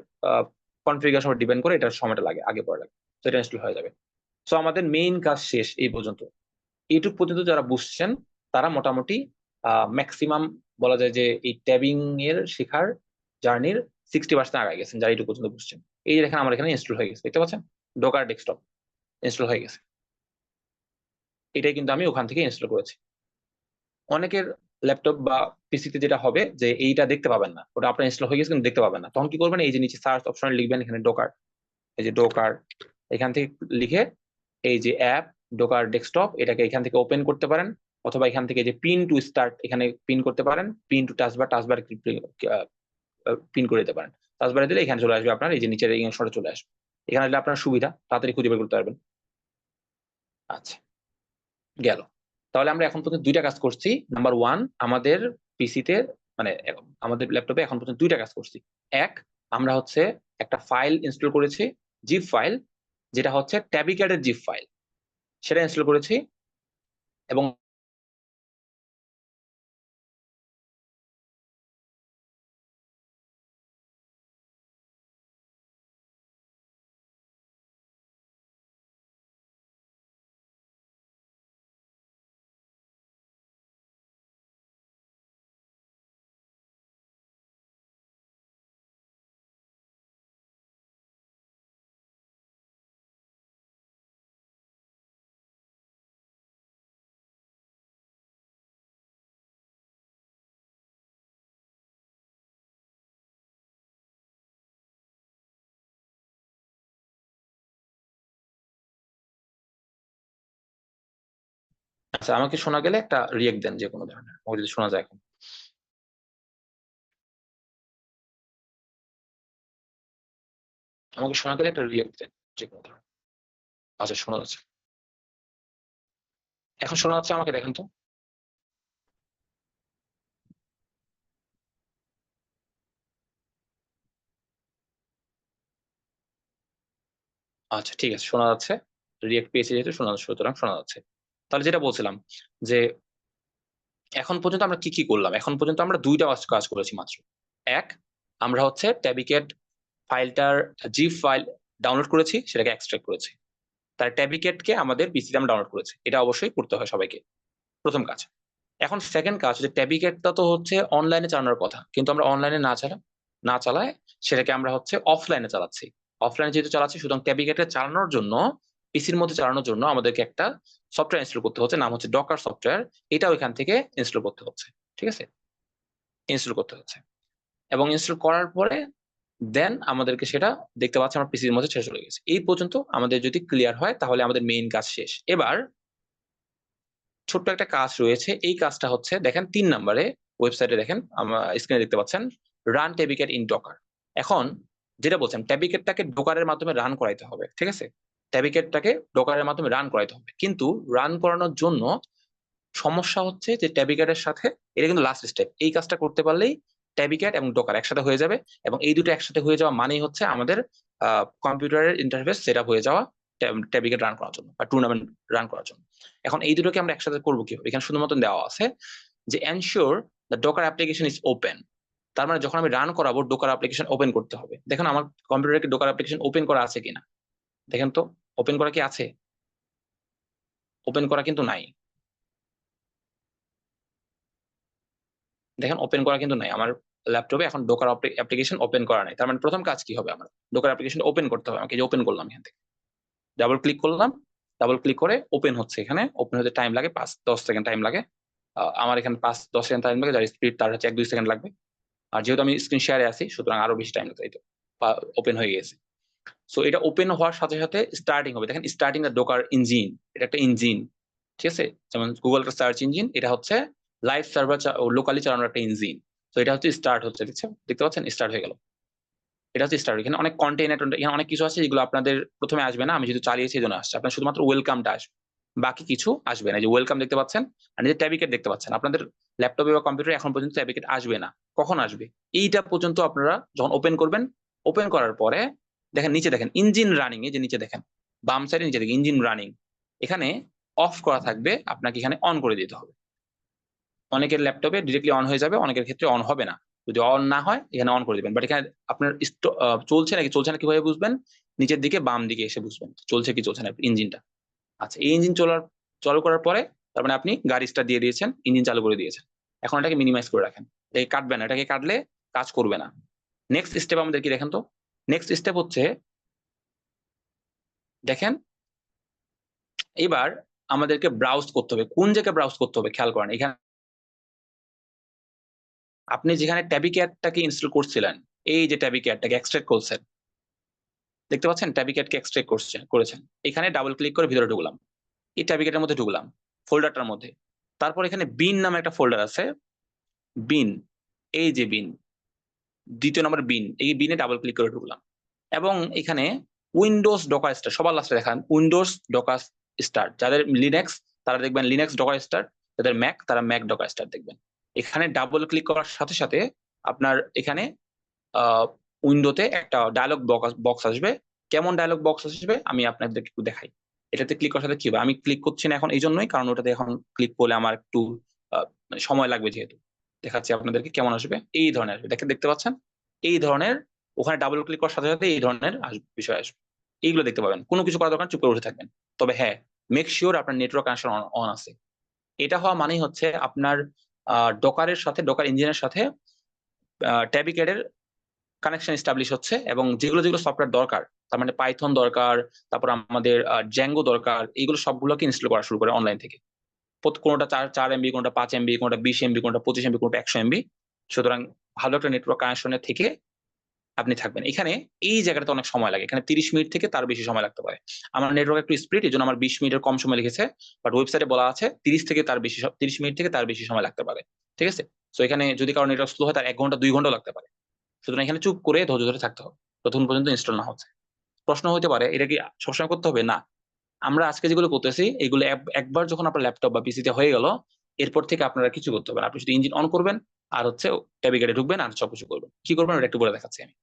কনফিগারেশন ডিপেন্ড করে এটার সময়টা লাগে, আগে পরে লাগে, তো এটা ইনস্টল হয়ে যাবে। সো আমাদের মেইন কাজ শেষ এই পর্যন্ত। এইটুক পর্যন্ত যারা বুঝছেন তারা মোটামুটি ম্যাক্সিমাম বলা যায় যে এই ট্যাবিং এর শেখার জার্নির 60% আগে গেছেন, যারা এইটুকু পর্যন্ত বুঝছেন। এই যে দেখেন আমার এখানে ইনস্টল হয়ে গেছে, দেখতে পাচ্ছেন ডোকার ডেস্কটপ ইনস্টল হয়ে গেছে। এটাই কিন্তু আমি ওখান থেকে ইনস্টল করেছি। অনেকের ল্যাপটপ বা পিসিতে যেটা হবে যে এইটা দেখতে পাবেন না, ওটা আপনার ইনস্টল হয়ে গেছে কিন্তু দেখতে পাবেন না, তখন কি করবেন, এই যে নিচে সার্চ অপশনে লিখবেন এখানে ডোকার, এই যে ডোকার, এখান থেকে লিখে এই যে অ্যাপ ডোকার ডেস্কটপ, এটাকে এখান থেকে ওপেন করতে পারেন, অথবা এখান থেকে যে পিন টু স্টার্ট এখানে পিন করতে পারেন, pin to touch bar, touch bar pin করে দিতে পারেন। টাচবারে দিলে এখানে চলে আসবে আপনার এই যে নিচের এই অংশটা চলে আসবে, এখানে আসলে আপনার সুবিধা, তাড়াতাড়ি খুঁজে বের করতে পারবেন। আচ্ছা, গেল। তাহলে আমরা এখন পর্যন্ত দুইটা কাজ করছি। নাম্বার ওয়ান, আমাদের পিসিতে মানে আমাদের ল্যাপটপে এখন পর্যন্ত দুইটা কাজ করছি। এক, আমরা হচ্ছে একটা ফাইল ইনস্টল করেছি, জিপ ফাইল, যেটা হচ্ছে ট্যাবিক্যাটের জিপ ফাইল, সেটা ইনস্টল করেছি। এবং আচ্ছা, আমাকে শোনা গেলে একটা রিয়েক্ট দেন যে কোনো ধরনের, আমাকে যদি শোনা যায় এখন। আমাকে শোনা গেলে একটা রিয়েক্ট দেন যে কোনো ধরনের। আচ্ছা, শোনা যাচ্ছে, এখন শোনা যাচ্ছে, আমাকে দেখেন তো। আচ্ছা ঠিক আছে, শোনা যাচ্ছে, রিয়েক্ট পেয়েছে যেহেতু শোনা যাচ্ছে, সুতরাং শোনা যাচ্ছে। তাহলে যেটা বলছিলাম যে এখন পর্যন্ত আমরা কি কি করলাম, এখন পর্যন্ত আমরা দুইটা কাজ করেছি মাত্র। এক, আমরা হচ্ছে ট্যাবিকেট ফাইলটার জিপ ফাইল ডাউনলোড করেছি, সেটাকে এক্সট্রাক্ট করেছি, তার ট্যাবিকেটকে আমাদের পিসিতে আমরা ডাউনলোড করেছি, এটা অবশ্যই করতে হয় সবাইকে, প্রথম কাজ। এখন সেকেন্ড কাজ হচ্ছে ট্যাবিকেটটা তো হচ্ছে অনলাইনে চালানোর কথা, কিন্তু আমরা অনলাইনে না চালায় সেটাকে আমরা হচ্ছে অফলাইনে চালাচ্ছি। অফলাইনে যেহেতু চালাচ্ছি, সুতরাং ট্যাবিকেটে চালানোর জন্য, পিসির মধ্যে চালানোর জন্য আমাদেরকে একটা সফটওয়্যার ইনস্টল করতে হচ্ছে, নাম হচ্ছে ডকার সফটওয়্যার। এটা ওইখান থেকে ইনস্টল করতে হচ্ছে, ঠিক আছে, ইনস্টল করতে হচ্ছে। এবং ইনস্টল করার পরে দেন আমাদেরকে সেটা দেখতে পাচ্ছি আমার পিসির মধ্যে ছেড়ে চলে গেছে। এই পর্যন্ত আমাদের যদি ক্লিয়ার হয় তাহলে আমাদের মেইন কাজ শেষ। এবার ছোট্ট একটা কাজ রয়েছে, এই কাজটা হচ্ছে দেখেন 3 নম্বরে ওয়েবসাইটে, দেখেন আমার স্ক্রিনে দেখতে পাচ্ছেন রান ট্যাবিকেট ইন ডকার। এখন যেটা বলছেন ট্যাবিকেটটাকে ডোকারের মাধ্যমে রান করাইতে হবে, ঠিক আছে, ট্যাবিকেটটাকে ডোকারের মাধ্যমে রান করাইতে হবে, কিন্তু রান করানোর জন্য সমস্যা হচ্ছে যে ট্যাবিকেটের সাথে, এটা কিন্তু লাস্ট স্টেপ, এই কাজটা করতে পারলেই ট্যাবিকেট এবং ডোকার একসাথে হয়ে যাবে। এবং এই দুটো একসাথে হয়ে যাওয়া মানেই হচ্ছে আমাদের কম্পিউটারের ইন্টারফেস সেট আপ হয়ে যাওয়া ট্যাবিকেট রান করার জন্য বা টুর্নামেন্ট রান করার জন্য। এখন এই দুটোকে আমরা একসাথে করবো কিভাবে, এখানে শুধুমাত্র দেওয়া আছে যে ensure the Docker application is open. তার মানে যখন আমি রান করাবো ডোকার অ্যাপ্লিকেশন ওপেন করতে হবে। দেখেন আমার কম্পিউটারে কি ডোকার অ্যাপ্লিকেশন ওপেন করা আছে কিনা, দেখেন তো ওপেন করা কি আছে, ওপেন করা কিন্তু নাই। দেখেন ওপেন করা কিন্তু নাই আমার ল্যাপটপে, এখন ডোকার অ্যাপ্লিকেশন ওপেন করা নাই। তার মানে প্রথম কাজ কি হবে, আমার ডোকার অ্যাপ্লিকেশন ওপেন করতে হবে আমাকে। যে ওপেন করলাম, এখান থেকে ডাবল ক্লিক করলাম, ডাবল ক্লিক করে ওপেন হচ্ছে, এখানে ওপেন হতে টাইম লাগে 5-10 সেকেন্ড টাইম লাগে। আমার এখানে 5-10 সেকেন্ড টাইম লাগে, যার স্পিড তার হচ্ছে 1-2 সেকেন্ড লাগবে। আর যেহেতু আমি স্ক্রিন শেয়ারে আছি সুতরাং আরো বেশি টাইম লাগবে। এই তো ওপেন হয়ে গেছে। সো এটা ওপেন হওয়ার সাথে সাথে স্টার্টিং হবে, দেখেন স্টার্টিং দ্য ডোকার ইঞ্জিন, এটা একটা ইঞ্জিন, ঠিক আছে, যেমন গুগলটা সার্চ ইঞ্জিন, এটা হচ্ছে লাইভ সার্ভার লোকালি চালানোর একটা ইঞ্জিন। তো এটা হচ্ছে স্টার্ট হচ্ছে, দেখতে পাচ্ছেন স্টার্ট হয়ে গেল, এটা হচ্ছে স্টার্ট। এখানে অনেক কন্টেইনার, এখানে অনেক কিছু আছে যেগুলো আপনাদের প্রথমে আসবে না, আমি যেহেতু চালিয়েছি এই জন্য আসছে, আপনার শুধুমাত্র ওয়েলকামটা আসবে, বাকি কিছু আসবে না। যে ওয়েলকাম দেখতে পাচ্ছেন আর যে ট্যাবিকেট দেখতে পাচ্ছেন, আপনাদের ল্যাপটপে বা কম্পিউটারে এখন পর্যন্ত ট্যাবিকেট আসবে না। কখন আসবে, এইটা পর্যন্ত আপনারা যখন ওপেন করবেন, ওপেন করার পরে দেখেন নিচে, দেখেন ইঞ্জিন রানিং, এই যে নিচে দেখেন বাম সাইডে নিচে দেখেন ইঞ্জিন রানিং, এখানে অফ করা থাকবে, আপনাকে এখানে অন করে দিতে হবে। অনেকের ল্যাপটপে ডিরেক্টলি অন হয়ে যাবে, অনেকের ক্ষেত্রে অন হবে না। যদি অন না হয় এখানে অন করে দিবেন, বাট এখানে আপনার চলছে নাকি চলছে না কিভাবে বুঝবেন? নিচের দিকে বাম দিকে এসে বুঝবেন চলছে কি চলছে না ইঞ্জিনটা। আচ্ছা, এই ইঞ্জিন চালু করার পরে তার মানে আপনি গাড়ি স্টার্ট দিয়ে দিয়েছেন, ইঞ্জিন চালু করে দিয়েছেন। এখন এটাকে মিনিমাইজ করে রাখেন, এটাকে কাটবেন না, এটাকে কাটলে কাজ করবে না। নেক্সট স্টেপ আমাদের কি দেখেন তো? নেক্সট স্টেপ হচ্ছে দেখেন, এবার আমাদেরকে ব্রাউজ করতে হবে। কোন জায়গায় ব্রাউজ করতে হবে খেয়াল করেন। এখানে আপনি যেখানে ট্যাবি ক্যাটটাকে ইনস্টল করছিলেন, এই যে ট্যাবি ক্যাটটাকে এক্সট্রাক্ট করছেন, দেখতে পাচ্ছেন ট্যাবি ক্যাটকে এক্সট্রাক্ট করেছেন। এখানে ডাবল ক্লিক করে ভিতরে ঢুকলাম, এই ট্যাবি ক্যাটের মধ্যে ঢুকলাম, ফোল্ডারটার মধ্যে। তারপর এখানে বিন নামে একটা ফোল্ডার আছে, বিন, এই যে বিন, দ্বিতীয় নম্বর বিন, এই বিনে ডাবল ক্লিক করে ঢুকলাম। এবং এখানে উইন্ডোজ ডকার স্টার্ট সবার লাস্টে দেখান, উইন্ডোজ ডকার স্টার্ট। যাদের লিনাক্স তারা দেখবেন লিনাক্স ডকার স্টার্ট, যাদের ম্যাক তারা ম্যাক ডকার স্টার্ট দেখবেন। এখানে ডাবল ক্লিক করার সাথে সাথে আপনার এখানে উইন্ডোতে একটা ডায়লগ বক্স আসবে। কেমন ডায়লগ বক্স আসবে আমি আপনাদেরকে একটু দেখাই। এটাতে ক্লিক করার সাথে কি হবে, আমি ক্লিক করছি না এখন এই জন্যই, কারণ ওটাতে এখন ক্লিক করলে আমার একটু মানে সময় লাগবে, যেহেতু দেখাচ্ছি আপনাদেরকে কেমন আসবে। এই ধরনের আসবে, দেখতে পাচ্ছেন এই ধরনের। ওখানে ডাবল ক্লিক করার সাথে সাথে এই ধরনের বিষয় আসবে, এইগুলো দেখতে পাবেন। কোনো কিছু করার দরকার চুপ করে উঠে থাকবেন। তবে হ্যাঁ, মেক শিওর আপনার নেটওয়ার্ক কানেকশন অন আছে। এটা হওয়া মানেই হচ্ছে আপনার ডকারের সাথে, ডকার ইঞ্জিনের সাথে ট্যাবি ক্যাডের কানেকশন এস্টাবলিশ হচ্ছে। এবং যেগুলো যেগুলো সফটওয়্যার দরকার, তার মানে পাইথন দরকার, তারপর আমাদের জ্যাঙ্গো দরকার, এইগুলো সবগুলোকে ইনস্টল করা শুরু করে অনলাইন থেকে। কোনোটা 4 MB, কোনোটা 5 MB, কোনোটা 20 MB, কোনোটা 25 MB, কোনোটা 100 MB। সুতরাং ভালো একটা নেটওয়ার্ক কানেকশনের থেকে আপনি থাকবেন। এখানে এই জায়গাটাতে অনেক সময় লাগে, এখানে 30 মিনিট থেকে তার বেশি সময় লাগতে পারে। আমার নেটওয়ার্ক একটু স্পিড, এই জন্য আমার 20 মিনিটের কম সময় লিখেছে, বাট ওয়েবসাইটে বলা আছে 30 মিনিট থেকে তার বেশি সময় লাগতে পারে। ঠিক আছে, তো এখানে যদি কারো নেটওয়ার্ক স্লো হয় তার 1 ঘন্টা 2 ঘন্টা লাগতে পারে। সুতরাং এখানে চুপ করে ধৈর্য ধরে থাকতে হবে ততক্ষণ পর্যন্ত ইনস্টল না হচ্ছে। প্রশ্ন হতে পারে এটা কি সবসময় করতে হবে? না, আমরা আজকে যেগুলো করতেছি এগুলো একবার যখন আপনার ল্যাপটপ বা পিসিতে হয়ে গেল, এরপর থেকে আপনারা কিছু করতে হবে না। আপনি শুধু ইঞ্জিন অন করবেন আর হচ্ছে ট্যাবিকেটে ঢুকবেন আর সবকিছু করবেন। কি করবেন ওটা একটু বলে দেখাচ্ছি আমি।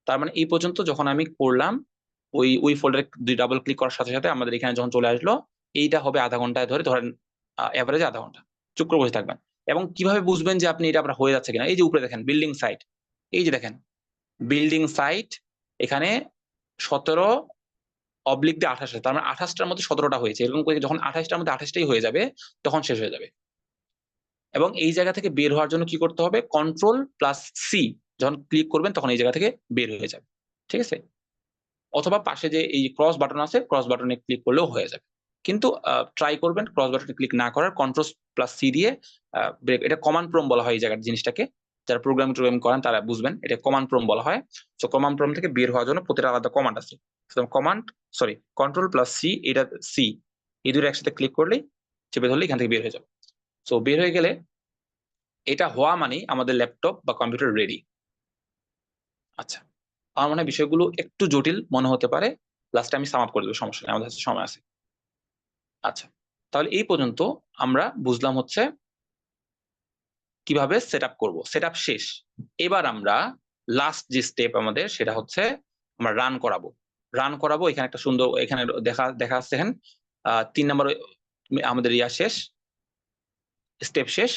তার মানে এই পর্যন্ত যখন আমি করলাম, ওই ফোল্ডারে ডাবল ক্লিক করার সাথে সাথে আমাদের এখানে যখন চলে আসলো, এইটা হবে আধা ঘন্টায় ধরে, ধরেন এভারেজ আধা ঘন্টা চুপ করে বসে থাকবেন। এবং কিভাবে বুঝবেন যে আপনি এটা আপনার হয়ে যাচ্ছে কিনা? এই যে উপরে দেখেন বিল্ডিং সাইট, এই যে দেখেন বিল্ডিং সাইট, এখানে 17/28 আছে, তার মানে 28টার মধ্যে 17টা হয়েছে। এরকম করে যখন 28টার মধ্যে 28টাই হয়ে যাবে তখন শেষ হয়ে যাবে। এবং এই জায়গা থেকে বের হওয়ার জন্য কি করতে হবে? Ctrl+C যখন ক্লিক করবেন তখন এই জায়গা থেকে বের হয়ে যাবে। ঠিক আছে, অথবা পাশে যে এই ক্রস বাটন আছে, ক্রস বাটনে ক্লিক করলেও হয়ে যাবে। কিন্তু ট্রাই করবেন ক্রস বাটনে ক্লিক না করার, Ctrl+C দিয়ে ব্রেক। এটা কমান্ড প্রম্পট বলা হয় এই জায়গার জিনিসটাকে। যারা প্রোগ্রামিং করেন তারা বুঝবেন, এটা কমান্ড প্রম্পট বলা হয়। তো কমান্ড প্রম্পট থেকে বের হওয়ার জন্য প্রতিটা আলাদা কমান্ড আছে। Ctrl+C, এটা সি, এই দুটো একসাথে ক্লিক করলেই, চেপে ধরলে এখান থেকে বের হয়ে যাবে। তো বের হয়ে গেলে এটা হওয়া মানেই আমাদের ল্যাপটপ বা কম্পিউটার রেডি। আচ্ছা, আমার মনে হয় বিষয়গুলো একটু জটিল মনে হতে পারে, লাস্টে আমি সাম আপ করে দেবো, সমস্যা নেই, আমাদের কাছে সময় আছে। আচ্ছা, তাহলে এই পর্যন্ত আমরা বুঝলাম হচ্ছে কিভাবে সেট আপ করবো। সেট আপ শেষ, এবার আমরা লাস্ট যে স্টেপ আমাদের সেটা হচ্ছে আমরা রান করাবো। এখানে একটা সুন্দর, এখানে দেখা আসছে এখানে 3 নম্বর আমাদের শেষ, স্টেপ শেষ।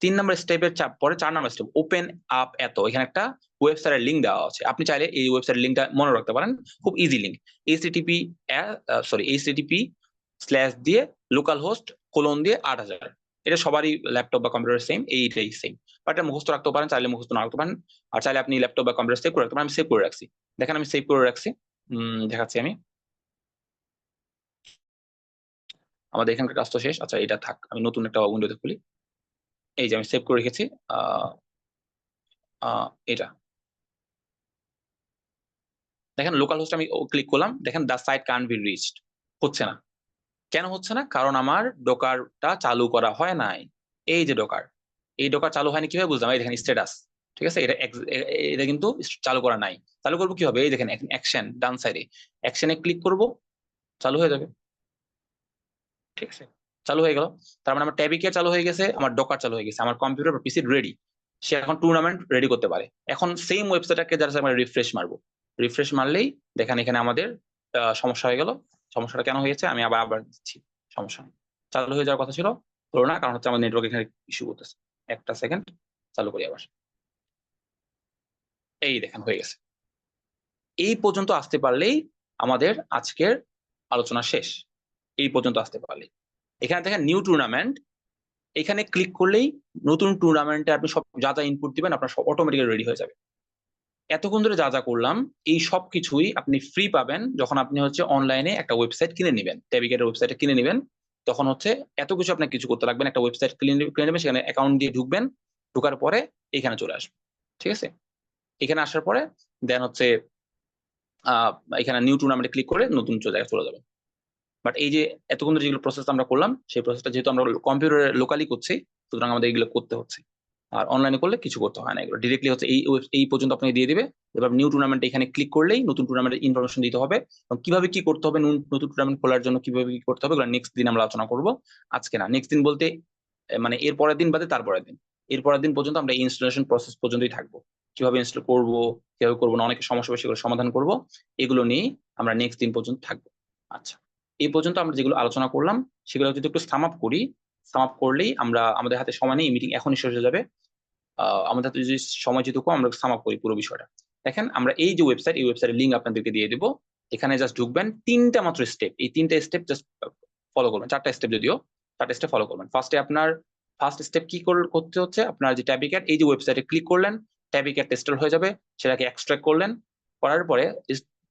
3 নম্বর স্টেপের পরে 4 নম্বর স্টেপ ওপেন আপ এত, এখানে একটা ওয়েবসাইটের লিঙ্ক দেওয়া আছে। আপনি চাইলে এই ওয়েবসাইটের লিঙ্কটা মনে রাখতে পারেন, খুব ইজি লিঙ্ক। http দিয়ে লোকাল হোস্ট দিয়ে 8000। এটা সবারই ল্যাপটপ বা কম্পিউটার সেম, এইটাই সেম। বাট এটা মুখস্থ রাখতে পারেন, চাইলে মুখস্থ না রাখতে পারেন। আর চাইলে আপনি ল্যাপটপ বা কম্পিউটার সেভ করে রাখতে পারেন। আমি সেভ করে রাখছি, দেখেন আমি সেভ করে রাখছি, দেখাচ্ছি আমি। আমাদের এখানকার কাজ তো শেষ। আচ্ছা, এটা থাক, আমি নতুন একটা উইন্ডোতে খুলি। এই যে আমি সেভ করে রেখেছি এটা, দেখেন লোকাল হোস্ট আমি ক্লিক করলাম, দেখেন the site can't be reached, হচ্ছে না। কেন হচ্ছে না? কারণ আমার ডোকারটা চালু করা হয় নাই। এই যে ডোকার, এই ডোকার চালু হয়নি কিভাবে বুঝলাম? এই দেখেন স্ট্যাটাস, ঠিক আছে, এটা কিন্তু চালু করা নাই। চালু করবো কি হবে? এই দেখেন অ্যাকশন ডান সাইডে, অ্যাকশনে ক্লিক করব, চালু হয়ে যাবে। ঠিক আছে, চালু হয়ে গেল। তার মানে আমার ট্যাবিকে চালু হয়ে গেছে, আমার ডোকার চালু হয়ে গেছে, আমার কম্পিউটার বা পিসি রেডি। সে এখন টুর্নামেন্ট রেডি করতে পারে। এখন সেম ওয়েবসাইটটাকে যারা আমরা রিফ্রেশ মারবো, রিফ্রেশ মারলেই দেখেন এখানে আমাদের সমস্যা হয়ে গেল। সমস্যাটা কেন হয়েছে আমি আবার দিচ্ছি, সমস্যা নেই। চালু হয়ে যাওয়ার কথা ছিল, হলো না, কারণ হচ্ছে আমার নেটওয়ার্ক এখানে ইস্যু করতেছে। একটা সেকেন্ড, চালু করি আবার। এই দেখেন হয়ে গেছে। এই পর্যন্ত আসতে পারলেই আমাদের আজকের আলোচনা শেষ। এই পর্যন্ত আসতে পারলেই এখানে দেখেন নিউ টুর্নামেন্ট, এখানে ক্লিক করলেই নতুন টুর্নামেন্টে আপনি সব যা যা ইনপুট দিবেন আপনার সব অটোমেটিক্যালি রেডি হয়ে যাবে। এতক্ষণ ধরে যা যা করলাম এই সব কিছুই আপনি ফ্রি পাবেন যখন আপনি হচ্ছে অনলাইনে একটা ওয়েবসাইট কিনে নেবেন, ট্যাবিকেটের ওয়েবসাইটে কিনে নেবেন। তখন হচ্ছে এত কিছু আপনাকে কিছু করতে লাগবে না, একটা ওয়েবসাইট কিনে নেবেন, সেখানে অ্যাকাউন্ট দিয়ে ঢুকবেন, ঢোকার পরে এখানে চলে আসবে। ঠিক আছে, এখানে আসার পরে দেন হচ্ছে আহ এখানে নিউ টুর্নামেন্টে ক্লিক করে নতুন জায়গায় চলে যাবেন। বাট এই যে এতক্ষণ ধরে যেগুলো প্রসেস আমরা করলাম সেই প্রসেসটা যেহেতু আমরা কম্পিউটারে লোকালি করছি, সুতরাং আমাদের এগুলো করতে হচ্ছে। আর অনলাইনে করলে কিছু করতে হয় না, এগুলো ডিরেক্টলি হচ্ছে এই পর্যন্ত আপনাকে দিয়ে দিবে। এবার নিউ টুর্নামেন্টে এখানে ক্লিক করলেই নতুন টুর্নামেন্টের ইনফরমেশন দিতে হবে এবং কিভাবে কি করতে হবে, নতুন টুর্নামেন্ট খোলার জন্য কিভাবে কি করতে হবে এগুলো নেক্সট দিন আমরা আলোচনা করব। আজকে না, নেক্সট দিন বলতে মানে এর পরের দিন বাদে তারপরের দিন, এর পরের দিন পর্যন্ত আমরা ইনস্টলেশন প্রসেস পর্যন্তই থাকবো। কিভাবে ইনস্টল করব, কিভাবে করবো না, অনেকের সমস্যা বেশি করে সমাধান করব, এগুলো নিয়ে আমরা নেক্সট দিন পর্যন্ত থাকবো। আচ্ছা, এই পর্যন্ত আমরা যেগুলো আলোচনা করলাম সেগুলো যদি একটু সাম আপ করি, সাম আপ করলেই আমরা আমাদের হাতে সময় নেই, মিটিং এখনই শেষ হয়ে যাবে। আমাদের হাতে যদি সময় যেটুকু আমরা সাম আপ করি পুরো বিষয়টা। দেখেন আমরা এই যে ওয়েবসাইট, এই ওয়েবসাইটের লিঙ্ক আপনাদেরকে দিয়ে দেবো। এখানে জাস্ট ঢুকবেন, তিনটা মাত্র স্টেপ, এই তিনটা স্টেপ জাস্ট ফলো করবেন, চারটা স্টেপ যদিও, চারটা স্টেপ ফলো করবেন। ফার্স্ট স্টেপ কি করতে হচ্ছে, আপনার যে ট্যাবিক্যাট, এই যে ওয়েবসাইটে ক্লিক করলেন, ট্যাবিক্যাট ইনস্টল হয়ে যাবে, সেটাকে এক্সট্রাক্ট করলেন, করার পরে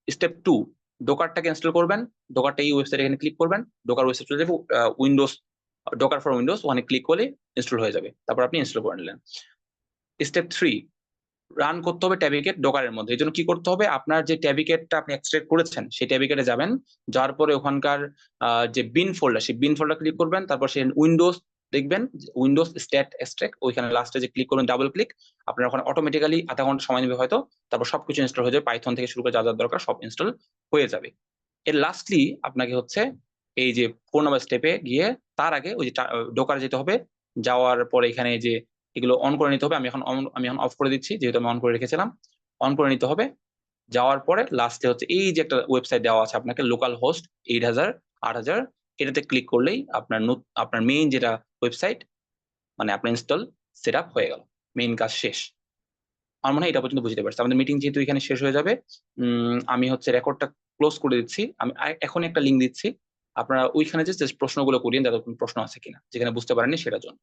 স্টেপ 2 ডোকারটাকে ইনস্টল করবেন। ডোকারটা এই ওয়েবসাইটে এখানে ক্লিক করবেন, ডোকার ওয়েবসাইট চলে যাবে, উইন্ডোজ ডোকার ফর উইন্ডোজ, ওখানে ক্লিক করলে ইনস্টল হয়ে যাবে, তারপর আপনি ইনস্টল করে নিলেন। স্টেপ 3 রান করতে হবে ট্যাবিকেট ডোকারের মধ্যে। এই জন্য কি করতে হবে, আপনার যে ট্যাবিকেটটা আপনি এক্সট্রাক্ট করেছেন সেই ট্যাবিকেটে যাবেন, যাওয়ার পরে ওখানকার যে বিন ফোল্ডার, সেই বিন ফোল্ডার ক্লিক করবেন, তারপর সেই উইন্ডোজ দেখবেন, উইন্ডোজ স্ট্যাট এক্সট্রাক্ট, ওইখানে লাস্টে যে ক্লিক করবেন ডাবল ক্লিক, আপনার ওখানে অটোমেটিক্যালি আধা ঘন্টা সময় নেবে হয়তো, তারপর সবকিছু ইনস্টল হয়ে যাবে, পাইথন থেকে শুরু করে যা যা দরকার সব ইনস্টল হয়ে যাবে। এর লাস্টলি আপনাকে হচ্ছে এই যে 4 নম্বর স্টেপে গিয়ে তার আগে ওই যে ডোকারে যেতে হবে, যাওয়ার পরে এখানে যে এগুলো অন করে নিতে হবে। আমি এখন অফ করে দিচ্ছি যেহেতু আমি অন করে রেখেছিলাম, অন করে নিতে হবে। যাওয়ার পরে লাস্টে হচ্ছে এই যে একটা ওয়েবসাইট দেওয়া আছে আপনাকে, লোকাল হোস্ট 8000 8000, এটাতে ক্লিক করলেই আপনার মেইন যেটা ওয়েবসাইট মানে আপনার ইনস্টল সেট আপ হয়ে গেল, মেইন কাজ শেষ। আমার মনে হয় এটা পর্যন্ত বুঝতে পারছি। আমাদের মিটিং যেহেতু এখানে শেষ হয়ে যাবে, আমি হচ্ছে রেকর্ডটা ক্লোজ করে দিচ্ছি। আমি এখন একটা লিঙ্ক দিচ্ছি, আপনারা ওইখানে যে প্রশ্নগুলো করিয়েন, যাদের কোনো প্রশ্ন আছে কিনা, যেখানে বুঝতে পারেননি সেটার জন্য।